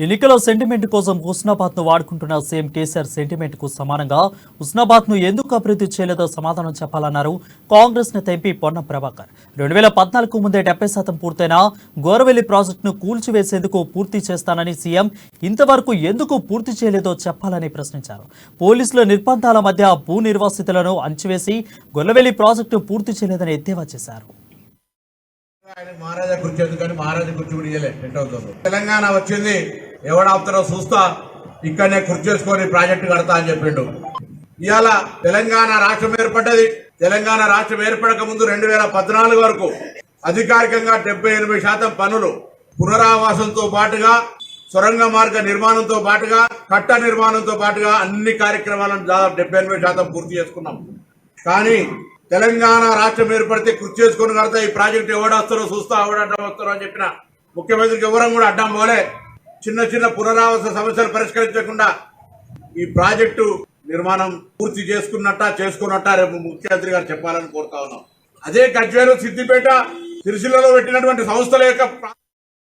ఎన్నికల సెంటిమెంట్ కోసం హుస్నాబాద్ ను వాడుకుంటున్న సీఎం కేసీఆర్ సెంటిమెంట్ కు సమానంగా హుస్నాబాద్ ను ఎందుకు అభివృద్ధి చేయలేదో సమాధానం చెప్పాలన్నారు కాంగ్రెస్ నేత ఎంపీ పొన్నం ప్రభాకర్. 2014 ముందే 70% పూర్తయిన గోరవెల్లి ప్రాజెక్టును కూల్చివేసేందుకు పూర్తి చేస్తానని సీఎం ఇంతవరకు ఎందుకు పూర్తి చేయలేదో చెప్పాలని ప్రశ్నించారు. పోలీసుల నిర్బంధాల మధ్య భూ నిర్వాసితులను అణచివేసి గొల్లవెల్లి ప్రాజెక్టు పూర్తి చేయలేదని ఎద్దేవా చేశారు. మహారాజా కుర్చీ ఎందుకని మహారాజా కుర్చీ కూడా ఇయ్యలే. తెలంగాణ వచ్చింది ఎవడాపుతారో చూస్తా, ఇక్కడనే కుర్చీ చేసుకొని ప్రాజెక్టు కడతా అని చెప్పిండు. ఇవాళ తెలంగాణ రాష్ట్రం ఏర్పడ్డది. తెలంగాణ రాష్ట్రం ఏర్పడక ముందు 2014 వరకు అధికారికంగా 70-80% పనులు పునరావాసంతో పాటుగా సొరంగ మార్గ నిర్మాణంతో పాటుగా కట్ట నిర్మాణంతో పాటుగా అన్ని కార్యక్రమాలను దాదాపు 70-80% పూర్తి చేసుకున్నాం. కానీ తెలంగాణ రాష్ట్రం ఏర్పడితే కుర్చీ చేసుకుని కడతా ఈ ప్రాజెక్టు ఎవడొస్తారో చూస్తా, ఎవడడ్డం వస్తారో అని చెప్పిన ముఖ్యమంత్రికి ఎవరం కూడా అడ్డం పోలే. చిన్న చిన్న పునరావాస సమస్యలు పరిష్కరించకుండా ఈ ప్రాజెక్టు నిర్మాణం పూర్తి చేసుకున్నట్ట రేపు ముఖ్యమంత్రి గారు చెప్పాలని కోరుతా ఉన్నాం. అదే గజ్వేలు, సిద్దిపేట, సిరిసిల్లలో పెట్టినటువంటి సంస్థల యొక్క